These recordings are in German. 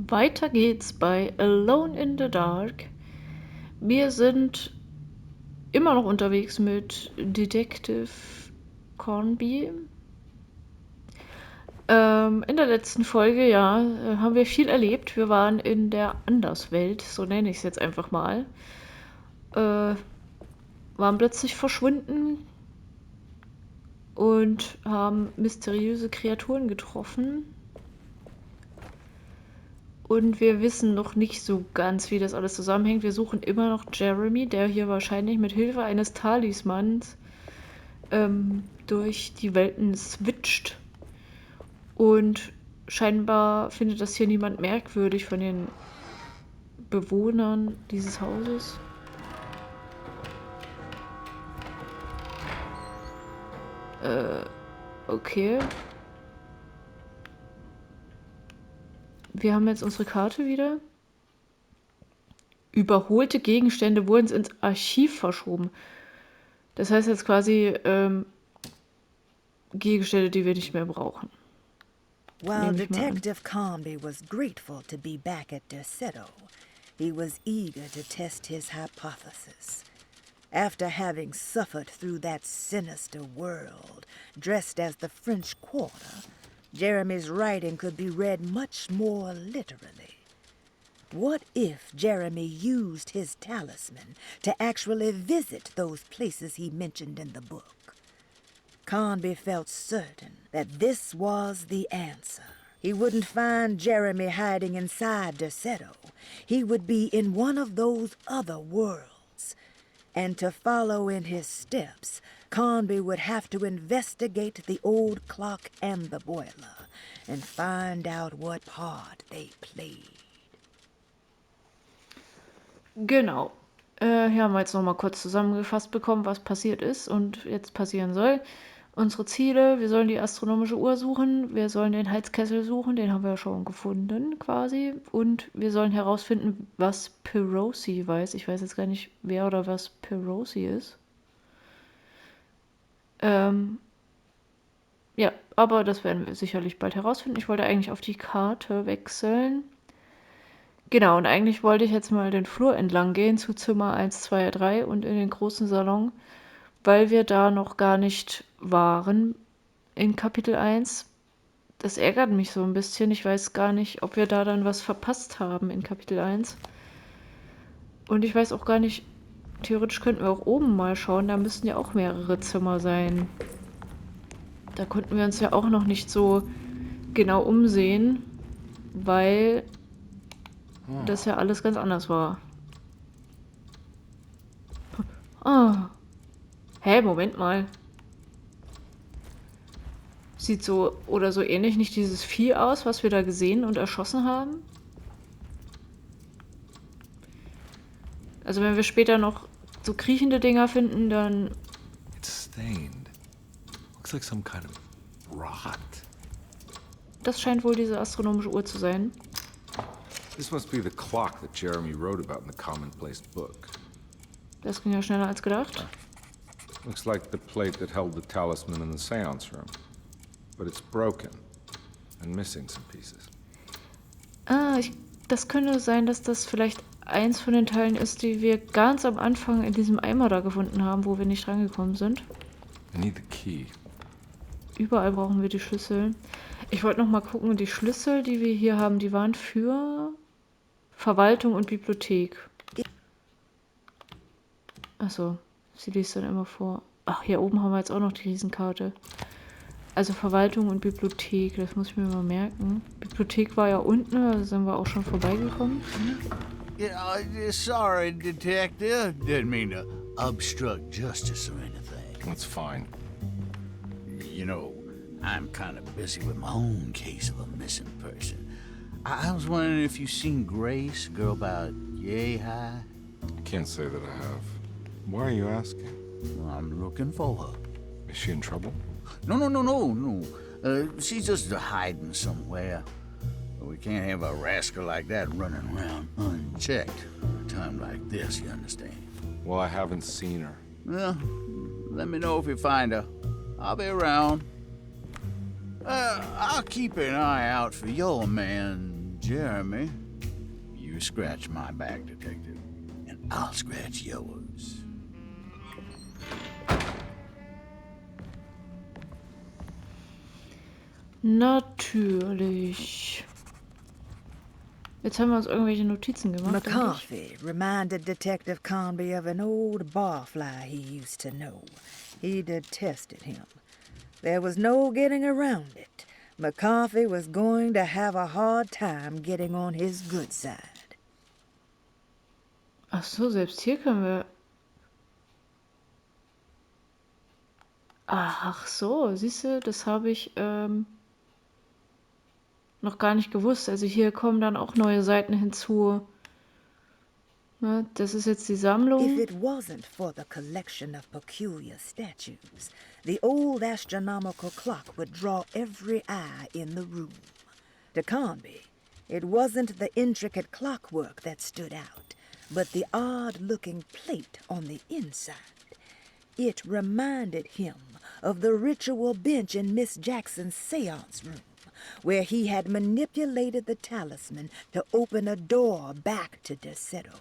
Weiter geht's bei Alone in the Dark. Wir sind immer noch unterwegs mit Detective Carnby. In der letzten Folge, ja, haben wir viel erlebt. Wir waren in der Anderswelt, so nenne ich es jetzt einfach mal. Waren plötzlich verschwunden und haben mysteriöse Kreaturen getroffen. Und wir wissen noch nicht so ganz, wie das alles zusammenhängt. Wir suchen immer noch Jeremy, der hier wahrscheinlich mit Hilfe eines Talismans durch die Welten switcht. Und scheinbar findet das hier niemand merkwürdig von den Bewohnern dieses Hauses. Okay. Wir haben jetzt unsere Karte wieder. Überholte Gegenstände wurden ins Archiv verschoben. Das heißt jetzt quasi Gegenstände, die wir nicht mehr brauchen. While Detective Carnby was grateful to be back at Derceto, he was eager to test his hypothesis. After having suffered through that sinister world, dressed as the French Quarter, Jeremy's writing could be read much more literally. What if Jeremy used his talisman to actually visit those places he mentioned in the book? Carnby felt certain that this was the answer. He wouldn't find Jeremy hiding inside Derceto. He would be in one of those other worlds. And to follow in his steps, Carnby would have to investigate the old clock and the boiler and find out what part they played. Genau. Hier haben wir jetzt nochmal kurz zusammengefasst bekommen, was passiert ist und jetzt passieren soll. Unsere Ziele: wir sollen die astronomische Uhr suchen, wir sollen den Heizkessel suchen, den haben wir ja schon gefunden quasi, und wir sollen herausfinden, was Perosi weiß. Ich weiß jetzt gar nicht, wer oder was Perosi ist. Ja, aber das werden wir sicherlich bald herausfinden. Ich wollte eigentlich auf die Karte wechseln. Genau, und eigentlich wollte ich jetzt mal den Flur entlang gehen zu Zimmer 1, 2, 3 und in den großen Salon, weil wir da noch gar nicht waren in Kapitel 1. Das ärgert mich so ein bisschen. Ich weiß gar nicht, ob wir da dann was verpasst haben in Kapitel 1. Und ich weiß auch gar nicht, theoretisch könnten wir auch oben mal schauen. Da müssten ja auch mehrere Zimmer sein. Da konnten wir uns ja auch noch nicht so genau umsehen, weil das ja alles ganz anders war. Ah. Hä, Moment mal. Sieht so oder so ähnlich nicht dieses Vieh aus, was wir da gesehen und erschossen haben? Also wenn wir später noch so kriechende Dinger finden, dann... It's stained. Looks like some kind of rot. Das scheint wohl diese astronomische Uhr zu sein. This must be the clock that Jeremy wrote about in the commonplace book. Das ging ja schneller als gedacht. Looks like the plate that held the talisman in the seance room. But it's broken and missing some pieces. Das könnte sein, dass das vielleicht eins von den Teilen ist, die wir ganz am Anfang in diesem Eimer da gefunden haben, wo wir nicht rangekommen sind. I need the key. Überall brauchen wir die Schlüssel. Ich wollte noch mal gucken, die Schlüssel, die wir hier haben, die waren für Verwaltung und Bibliothek. Achso, sie liest dann immer vor. Ach, hier oben haben wir jetzt auch noch die Riesenkarte. Also Verwaltung und Bibliothek, das muss ich mir mal merken. Bibliothek war ja unten, da sind wir auch schon vorbeigekommen. Yeah, sorry, Detective. Didn't mean to obstruct justice or anything. That's fine. You know, I'm kind of busy with my own case of a missing person. I was wondering if you've seen Grace, a girl about yay high. I can't say that I have. Why are you asking? Well, I'm looking for her. Is she in trouble? No. She's just hiding somewhere. We can't have a rascal like that running around unchecked at a time like this, you understand? Well, I haven't seen her. Well, let me know if you find her. I'll be around. I'll keep an eye out for your man, Jeremy, you scratch my back, Detective, and I'll scratch yours. Natürlich. Jetzt haben wir uns irgendwelche Notizen gemacht. McCarthy reminded Detective Carnby of an old barfly he used to know. He detested him. There was no getting around it. McCarthy was going to have a hard time getting on his good side. Ach so, selbst hier können wir... Ach so, siehst du, das habe ich noch gar nicht gewusst. Also hier kommen dann auch neue Seiten hinzu. Ne, das ist jetzt die Sammlung. If it wasn't for the collection of peculiar statues, the old astronomical clock would draw every eye in the room. To Carnby, it wasn't the intricate clockwork that stood out, but the odd-looking plate on the inside. It reminded him of the ritual bench in Miss Jackson's seance room, where he had manipulated the talisman to open a door back to Derceto.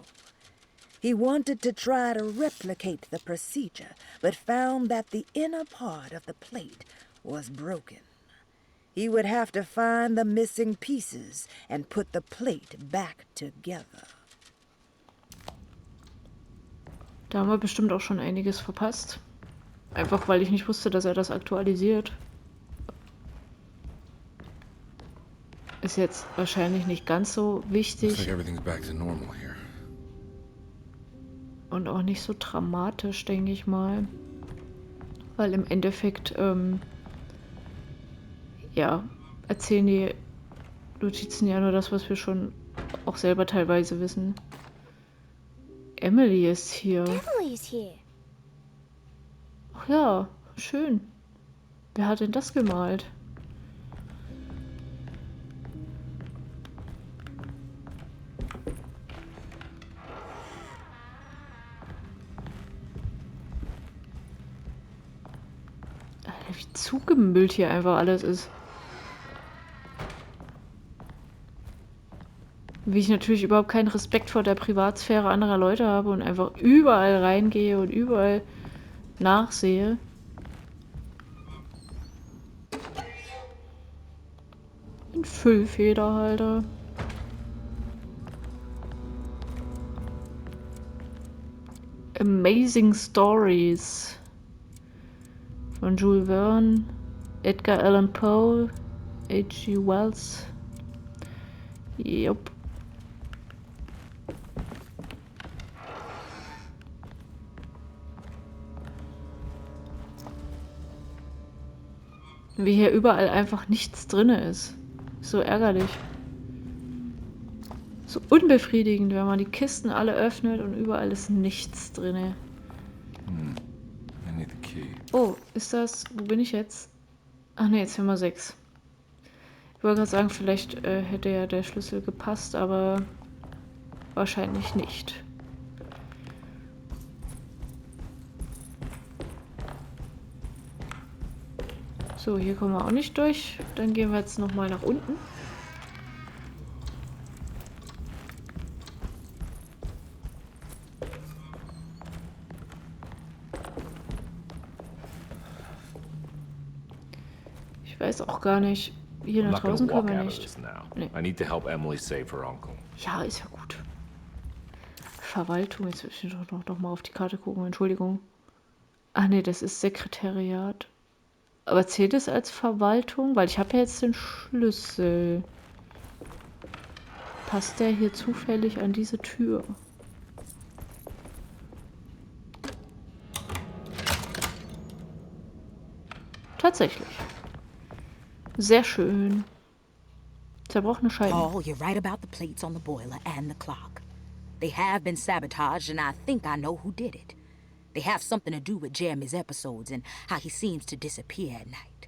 He wanted to try to replicate the procedure, but found that the inner part of the plate was broken. He would have to find the missing pieces and put the plate back together. Da haben wir bestimmt auch schon einiges verpasst. Einfach weil ich nicht wusste, dass er das aktualisiert. Ist jetzt wahrscheinlich nicht ganz so wichtig. Und auch nicht so dramatisch, denke ich mal. Weil im Endeffekt, ja, erzählen die Notizen ja nur das, was wir schon auch selber teilweise wissen. Emily ist hier. Emily's here. Ach ja, schön. Wer hat denn das gemalt? Wie zugemüllt hier einfach alles ist. Wie ich natürlich überhaupt keinen Respekt vor der Privatsphäre anderer Leute habe und einfach überall reingehe und überall nachsehe. Ein Füllfederhalter. Amazing Stories. Von Jules Verne, Edgar Allan Poe, H.G. Wells. Jupp. Wie hier überall einfach nichts drin ist. So ärgerlich. So unbefriedigend, wenn man die Kisten alle öffnet und überall ist nichts drin. Oh, ist das... Wo bin ich jetzt? Ach ne, jetzt haben wir 6. Ich wollte gerade sagen, vielleicht hätte ja der Schlüssel gepasst, aber wahrscheinlich nicht. So, hier kommen wir auch nicht durch. Dann gehen wir jetzt nochmal nach unten. Ich weiß auch gar nicht. Hier nach draußen können wir nicht. Nee. I need to help Emily save her uncle. Ja, ist ja gut. Verwaltung. Jetzt will ich doch mal auf die Karte gucken. Entschuldigung. Ach nee, das ist Sekretariat. Aber zählt es als Verwaltung? Weil ich habe ja jetzt den Schlüssel. Passt der hier zufällig an diese Tür? Tatsächlich. Sehr schön. Zerbrochene Scheiben. Paul, you're right about the plates on the boiler and the clock. They have been sabotaged, and I think I know who did it. They have something to do with Jeremy's episodes and how he seems to disappear at night.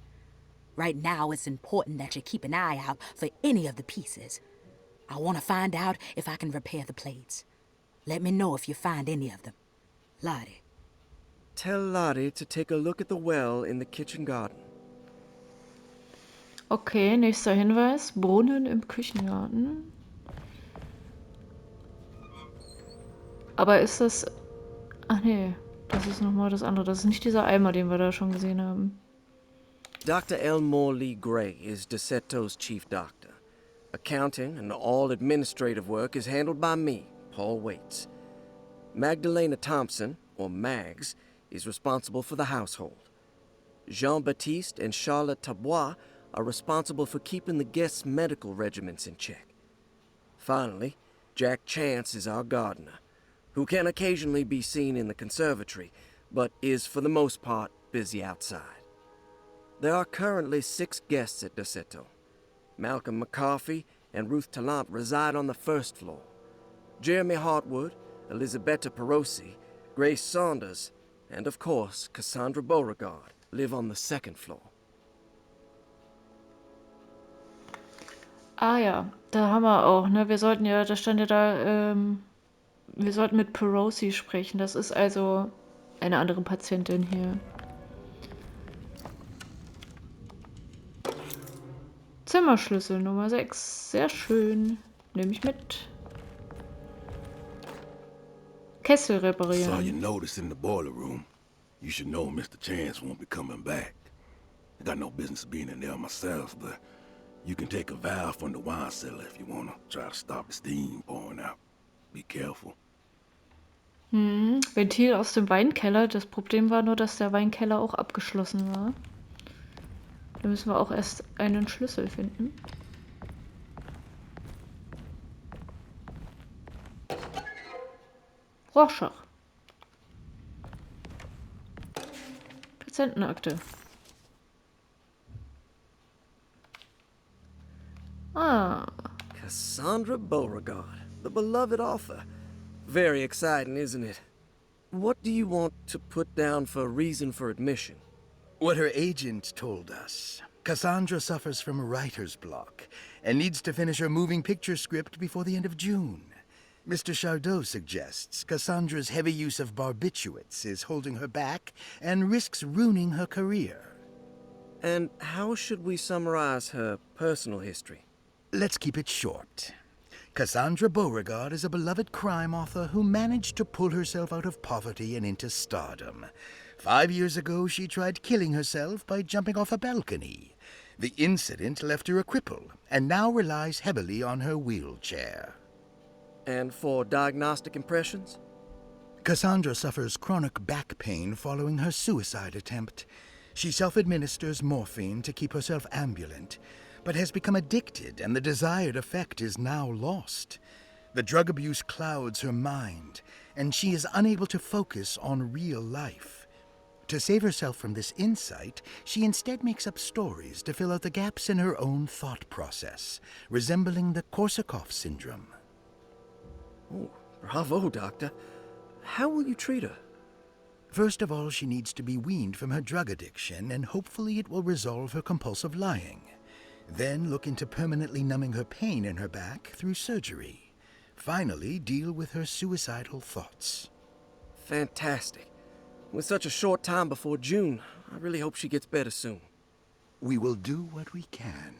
Right now, it's important that you keep an eye out for any of the pieces. I want to find out if I can repair the plates. Let me know if you find any of them. Lottie. Tell Lottie to take a look at the well in the kitchen garden. Okay, nächster Hinweis. Brunnen im Küchengarten. Aber ist das... Ach nee, das ist nochmal das andere. Das ist nicht dieser Eimer, den wir da schon gesehen haben. Dr. Elmore Lee Gray is Deceto's chief doctor. Accounting and all administrative work is handled by me, Paul Waits. Magdalena Thompson, or Mags, is responsible for the household. Jean-Baptiste and Charlotte Tabois are responsible for keeping the guests' medical regimens in check. Finally, Jack Chance is our gardener, who can occasionally be seen in the conservatory, but is for the most part busy outside. There are currently 6 guests at Derceto. Malcolm McCarthy and Ruth Tallant reside on the first floor. Jeremy Hartwood, Elisabetta Perosi, Grace Saunders, and of course Cassandra Beauregard live on the second floor. Ah ja, da haben wir auch, ne? Wir sollten ja, da stand ja da, wir sollten mit Perosi sprechen. Das ist also eine andere Patientin hier. Zimmerschlüssel Nummer 6. Sehr schön. Nehme ich mit. Kessel Saw you reparieren. notice in the boiler room. You should know Mr. Chance won't be coming back. I got no business being in there myself, but you can take a valve from the wine cellar if you wanna try to stop the steam pouring out. Be careful. Ventil aus dem Weinkeller. Das Problem war nur, dass der Weinkeller auch abgeschlossen war. Da müssen wir auch erst einen Schlüssel finden. Rorschach. Patientenakte. Ah, Cassandra Beauregard, the beloved author. Very exciting, isn't it? What do you want to put down for reason for admission? What her agent told us. Cassandra suffers from writer's block and needs to finish her moving picture script before the end of June. Mr. Chardot suggests Cassandra's heavy use of barbiturates is holding her back and risks ruining her career. And how should we summarize her personal history? Let's keep it short. Cassandra Beauregard is a beloved crime author who managed to pull herself out of poverty and into stardom. 5 years ago, she tried killing herself by jumping off a balcony. The incident left her a cripple and now relies heavily on her wheelchair. And for diagnostic impressions? Cassandra suffers chronic back pain following her suicide attempt. She self-administers morphine to keep herself ambulant, but has become addicted and the desired effect is now lost. The drug abuse clouds her mind, and she is unable to focus on real life. To save herself from this insight, she instead makes up stories to fill out the gaps in her own thought process, resembling the Korsakoff syndrome. Oh, bravo, Doctor. How will you treat her? First of all, she needs to be weaned from her drug addiction, and hopefully it will resolve her compulsive lying. Then look into permanently numbing her pain in her back through surgery. Finally, deal with her suicidal thoughts. Fantastic. With such a short time before June, I really hope she gets better soon. We will do what we can.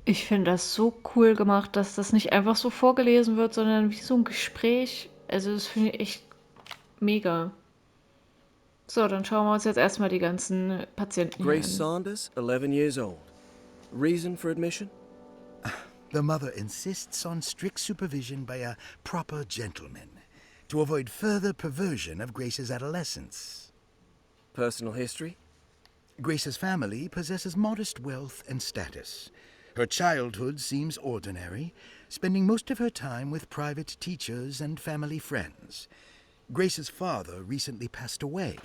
ich finde das so cool gemacht, dass das nicht einfach so vorgelesen wird, sondern wie so ein Gespräch. Also das finde ich echt mega. So, dann schauen wir uns jetzt erstmal die ganzen Patienten hier Grace an. Saunders, 11 years old. Reason for admission? The mother insists on strict supervision by a proper gentleman to avoid further perversion of Grace's adolescence. Personal history? Grace's family possesses modest wealth and status. Her childhood seems ordinary, spending most of her time with private teachers and family friends. Grace's father recently passed away,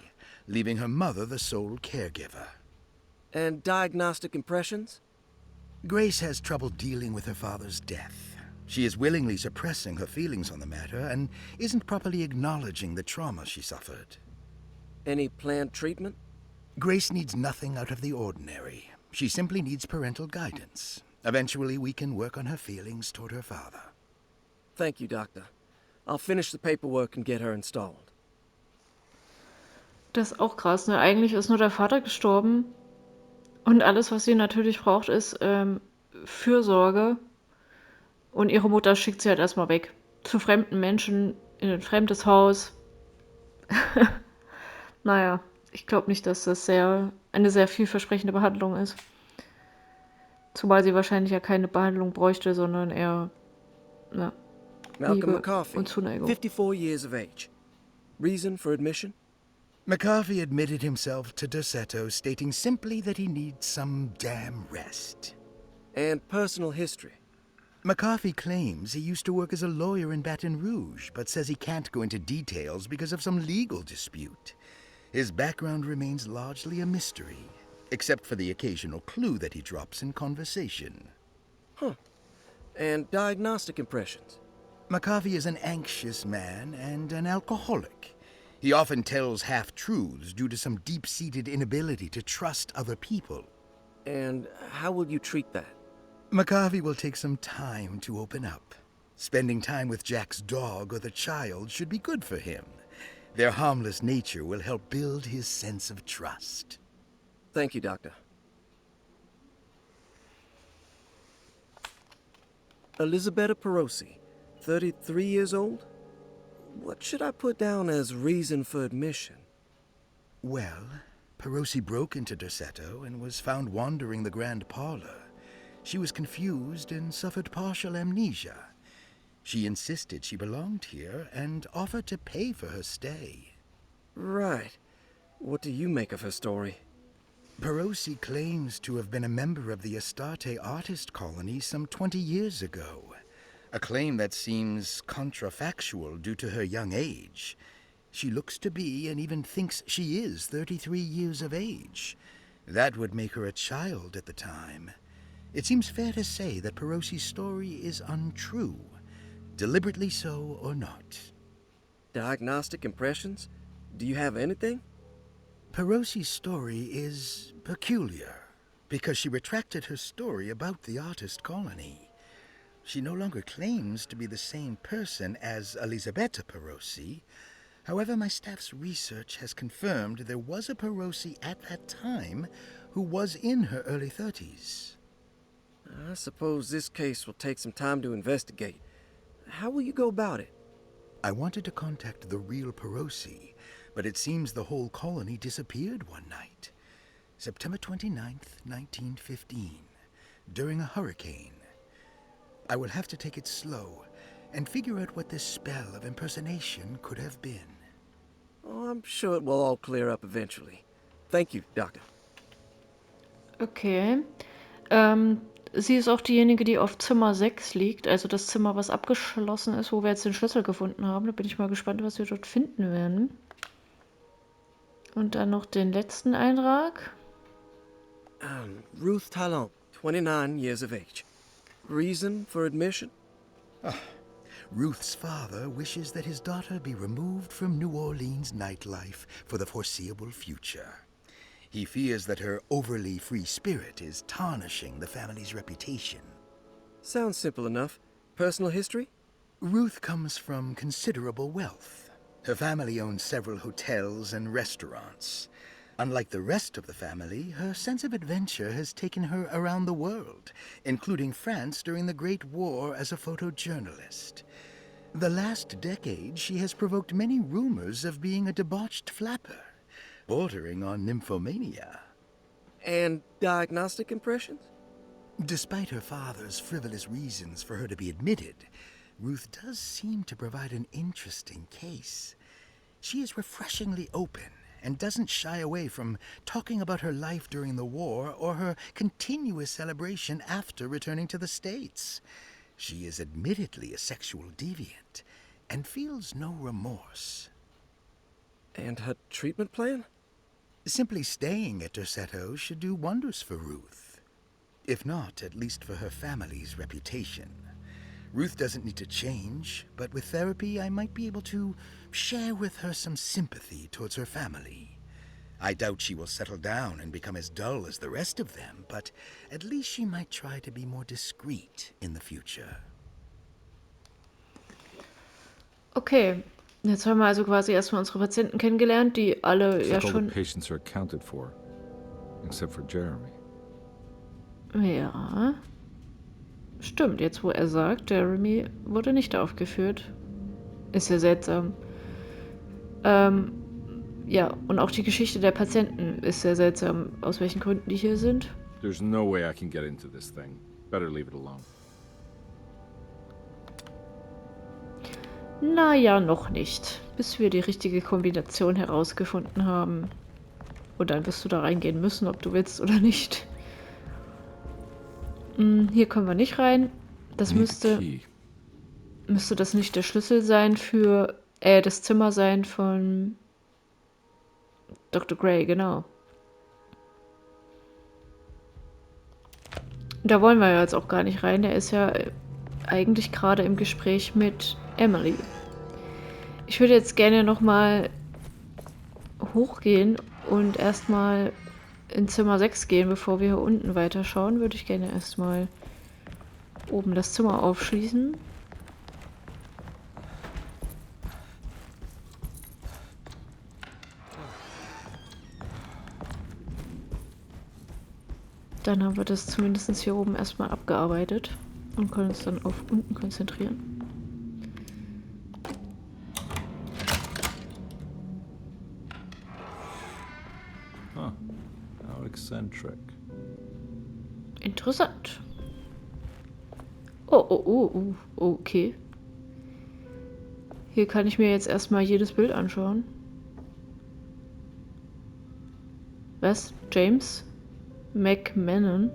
leaving her mother the sole caregiver. And diagnostic impressions? Grace has trouble dealing with her father's death. She is willingly suppressing her feelings on the matter and isn't properly acknowledging the trauma she suffered. Any planned treatment? Grace needs nothing out of the ordinary. She simply needs parental guidance. Eventually, we can work on her feelings toward her father. Thank you, Doctor. I'll finish the paperwork and get her installed. Das ist auch krass, ne? Eigentlich ist nur der Vater gestorben Und alles, was sie natürlich braucht, ist Fürsorge. Und ihre Mutter schickt sie halt erstmal weg. Zu fremden Menschen, in ein fremdes Haus. Naja, ich glaube nicht, dass das eine sehr vielversprechende Behandlung ist. Zumal sie wahrscheinlich ja keine Behandlung bräuchte, sondern eher Malcolm Liebe McCarthy, und Zuneigung. 54 years of age. Reason for admission? McCarthy admitted himself to Derceto, stating simply that he needs some damn rest. And personal history? McCarthy claims he used to work as a lawyer in Baton Rouge, but says he can't go into details because of some legal dispute. His background remains largely a mystery, except for the occasional clue that he drops in conversation. Huh. And diagnostic impressions? McCarthy is an anxious man and an alcoholic. He often tells half-truths due to some deep-seated inability to trust other people. And how will you treat that? McCarthy will take some time to open up. Spending time with Jack's dog or the child should be good for him. Their harmless nature will help build his sense of trust. Thank you, Doctor. Elisabetta Perosi, 33 years old? What should I put down as reason for admission? Well, Perosi broke into Derceto and was found wandering the grand parlor. She was confused and suffered partial amnesia. She insisted she belonged here and offered to pay for her stay. Right. What do you make of her story? Perosi claims to have been a member of the Astarte artist colony some 20 years ago. A claim that seems contrafactual due to her young age. She looks to be and even thinks she is 33 years of age. That would make her a child at the time. It seems fair to say that Perosi's story is untrue, deliberately so or not. Diagnostic impressions? Do you have anything? Perosi's story is peculiar, because she retracted her story about the artist colony. She no longer claims to be the same person as Elisabetta Perosi. However, my staff's research has confirmed there was a Perosi at that time who was in her early 30s. I suppose this case will take some time to investigate. How will you go about it? I wanted to contact the real Perosi, but it seems the whole colony disappeared one night. September 29th, 1915, during a hurricane. I will have to take it slow and figure out what this spell of impersonation could have been. Oh, I'm sure it will all clear up eventually. Thank you, Doctor. Okay. Sie ist auch diejenige, die auf Zimmer 6 liegt, also das Zimmer, was abgeschlossen ist, wo wir jetzt den Schlüssel gefunden haben. Da bin ich mal gespannt, was wir dort finden werden. Und dann noch den letzten Eintrag. Ruth Talon, 29 years of age. Reason for admission? Ruth's father wishes that his daughter be removed from New Orleans nightlife for the foreseeable future. He fears that her overly free spirit is tarnishing the family's reputation. Sounds simple enough. Personal history? Ruth comes from considerable wealth. Her family owns several hotels and restaurants. Unlike the rest of the family, her sense of adventure has taken her around the world, including France during the Great War as a photojournalist. The last decade, she has provoked many rumors of being a debauched flapper, bordering on nymphomania. And diagnostic impressions? Despite her father's frivolous reasons for her to be admitted, Ruth does seem to provide an interesting case. She is refreshingly open and doesn't shy away from talking about her life during the war or her continuous celebration after returning to the States. She is admittedly a sexual deviant and feels no remorse. And her treatment plan? Simply staying at Derceto should do wonders for Ruth. If not, at least for her family's reputation. Ruth doesn't need to change, but with therapy I might be able to share with her some sympathy towards her family. I doubt she will settle down and become as dull as the rest of them, but at least she might try to be more discreet in the future. Okay, jetzt haben wir also quasi erstmal unsere Patienten kennengelernt, die alle ja All the schon... patients are accounted for, except for Jeremy. Ja. Stimmt, jetzt wo er sagt, Jeremy wurde nicht aufgeführt. Ist ja seltsam. Ja, und auch die Geschichte der Patienten ist sehr seltsam, aus welchen Gründen die hier sind. There's no way I can get into this thing. Better leave it alone. Naja, noch nicht. Bis wir die richtige Kombination herausgefunden haben. Und dann wirst du da reingehen müssen, ob du willst oder nicht. Hier kommen wir nicht rein. Das müsste das nicht der Schlüssel sein für, das Zimmer sein von Dr. Gray, genau. Da wollen wir ja jetzt auch gar nicht rein. Der ist ja eigentlich gerade im Gespräch mit Emily. Ich würde jetzt gerne nochmal hochgehen und erstmal in Zimmer 6 gehen, bevor wir hier unten weiterschauen. Würde ich gerne erstmal oben das Zimmer aufschließen. Dann haben wir das zumindest hier oben erstmal abgearbeitet und können uns dann auf unten konzentrieren. Huh. How eccentric. Interessant. Oh, okay. Hier kann ich mir jetzt erstmal jedes Bild anschauen. Was? James McMahon?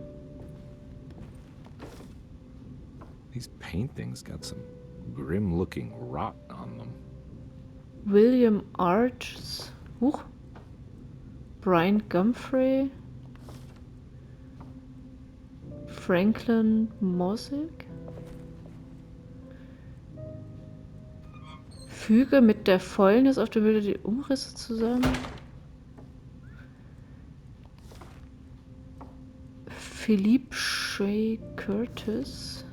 These paintings got some grim-looking rot on them. William Arches? Huch. Brian Gumfrey? Franklin Mossick? Füge mit der Fäulnis auf dem Bilder die Umrisse zusammen. Philippe Shea Curtis.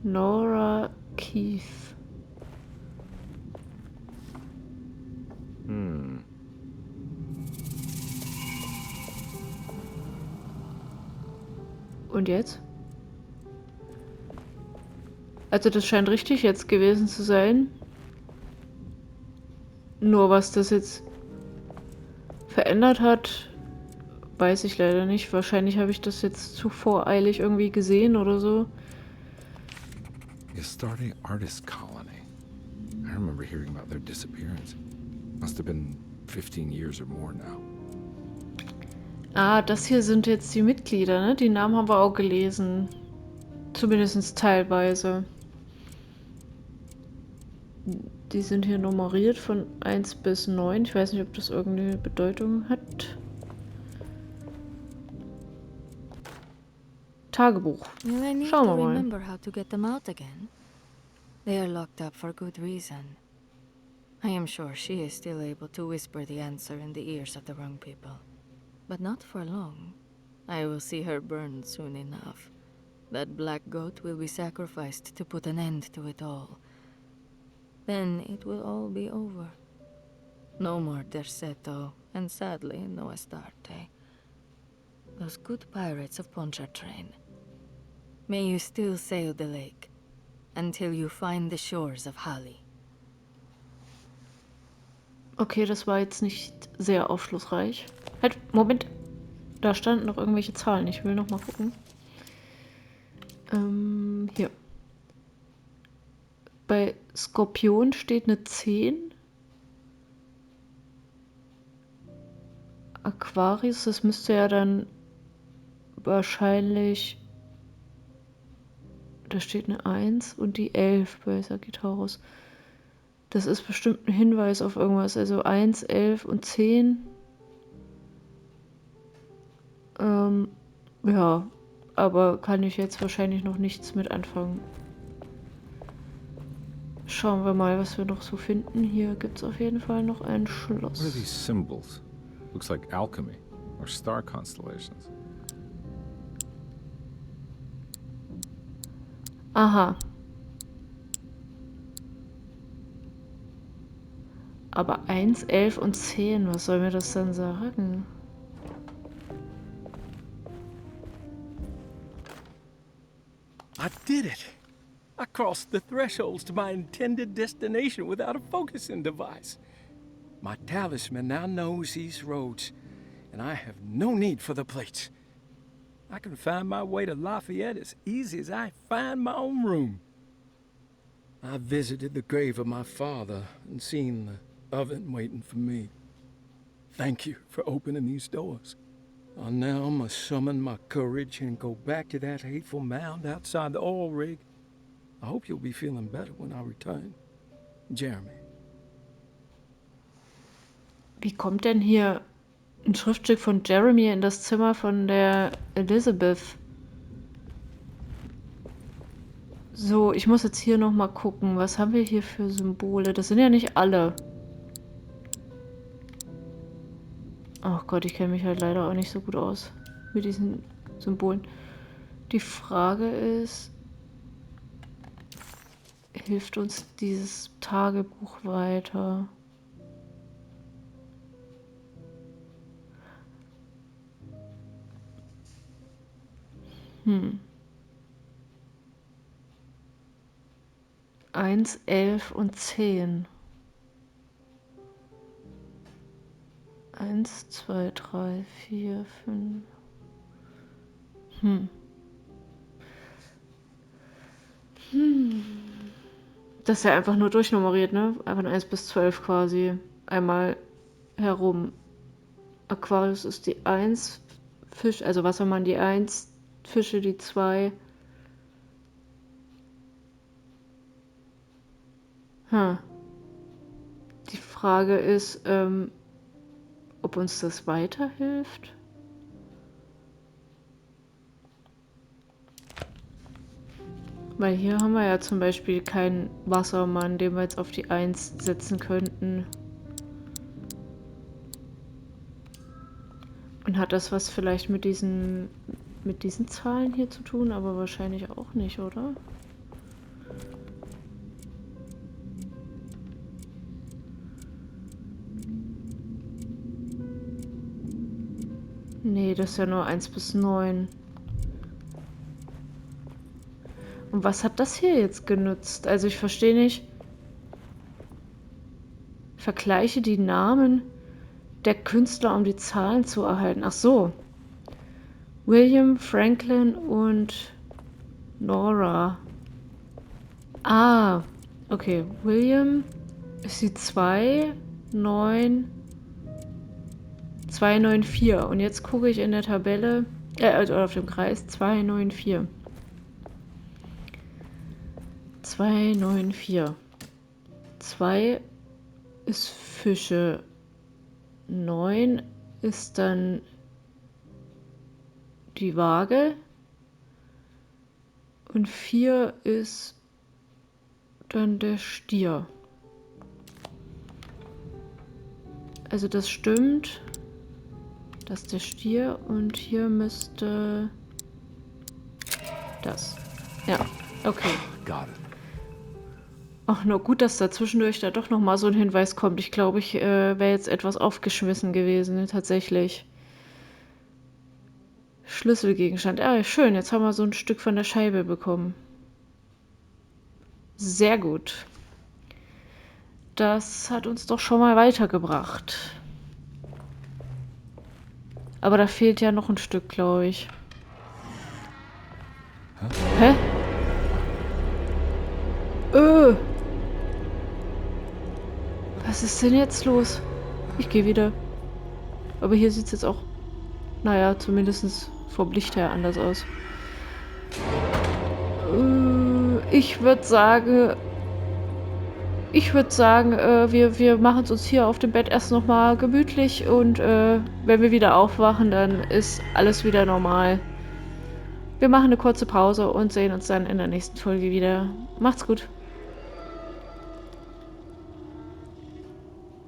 Nora Keith. Und jetzt? Also das scheint richtig jetzt gewesen zu sein. Nur was das jetzt verändert hat, weiß ich leider nicht. Wahrscheinlich habe ich das jetzt zu voreilig irgendwie gesehen oder so. Gestarte Artist Colony. I remember hearing about their disappearance. Must have been 15 years or more now. Ah, das hier sind jetzt die Mitglieder, ne? Die Namen haben wir auch gelesen. Zumindest teilweise. Die sind hier nummeriert von 1 bis 9. Ich weiß nicht, ob das irgendeine Bedeutung hat. Tagebuch. Will I need Schauen to wir mal. remember how to get them out again? They are locked up for good reason. I am sure she is still able to whisper the answer in the ears of the wrong people. But not for long. I will see her burned soon enough. That black goat will be sacrificed to put an end to it all. Then it will all be over. No more Derceto, and sadly, no Astarte. Those good pirates of Pontchartrain. May you still sail the lake, until you find the shores of Hali. Okay, das war jetzt nicht sehr aufschlussreich. Halt, Moment. Da standen noch irgendwelche Zahlen. Ich will noch mal gucken. Hier. Bei Skorpion steht eine 10. Aquarius, das müsste ja dann wahrscheinlich... Da steht eine 1 und die 11 bei Sagittarius. Das ist bestimmt ein Hinweis auf irgendwas. Also 1, 11 und 10. Ja, aber kann ich jetzt wahrscheinlich noch nichts mit anfangen. Schauen wir mal, was wir noch so finden. Hier gibt es auf jeden Fall noch ein Schloss. What are these symbols? Looks like alchemy or star constellations. Aha. Aber 1, 11 und 10, was soll mir das dann sagen? I did it. I crossed the thresholds to my intended destination without a focusing device. My talisman now knows these roads, and I have no need for the plates. I can find my way to Lafayette as easy as I find my own room. I visited the grave of my father and seen the oven waiting for me. Thank you for opening these doors. I now must summon my courage and go back to that hateful mound outside the oil rig. I hope you'll be feeling better when I return. Jeremy. Wie kommt denn hier ein Schriftstück von Jeremy in das Zimmer von der Elizabeth? So, ich muss jetzt hier nochmal gucken. Was haben wir hier für Symbole? Das sind ja nicht alle. Ach Gott, ich kenne mich halt leider auch nicht so gut aus mit diesen Symbolen. Die Frage ist, hilft uns dieses Tagebuch weiter? Hm. 1, 11 und 10. 1, 2, 3, 4, 5. Das ist ja einfach nur durchnummeriert, ne? Einfach 1 bis 12 quasi. Einmal herum. Aquarius ist die 1, Fisch, also Wassermann die 1, Fische die 2. Die Frage ist, ob uns das weiterhilft? Weil hier haben wir ja zum Beispiel keinen Wassermann, den wir jetzt auf die 1 setzen könnten. Und hat das was vielleicht mit diesen Zahlen hier zu tun? Aber wahrscheinlich auch nicht, oder? Nee, das ist ja nur 1 bis 9. Und was hat das hier jetzt genutzt? Also ich verstehe nicht. Vergleiche die Namen der Künstler, um die Zahlen zu erhalten. Ach so. William, Franklin und Nora. Ah, okay. William ist die 2, 9, 294. Und jetzt gucke ich in der Tabelle, oder auf dem Kreis, 294. 294. 2 ist Fische. 9 ist dann die Waage. Und 4 ist dann der Stier. Also das stimmt. Das ist der Stier und hier müsste das. Ja, okay. Ach, nur gut, dass da zwischendurch da doch nochmal so ein Hinweis kommt. Ich glaube, ich wäre jetzt etwas aufgeschmissen gewesen, tatsächlich. Schlüsselgegenstand. Ah, schön, jetzt haben wir so ein Stück von der Scheibe bekommen. Sehr gut. Das hat uns doch schon mal weitergebracht. Aber da fehlt ja noch ein Stück, glaube ich. Hä? Was ist denn jetzt los? Ich gehe wieder. Aber hier sieht es jetzt auch, naja, zumindest vom Licht her anders aus. Ich würde sagen, wir machen es uns hier auf dem Bett erst nochmal gemütlich und wenn wir wieder aufwachen, dann ist alles wieder normal. Wir machen eine kurze Pause und sehen uns dann in der nächsten Folge wieder. Macht's gut.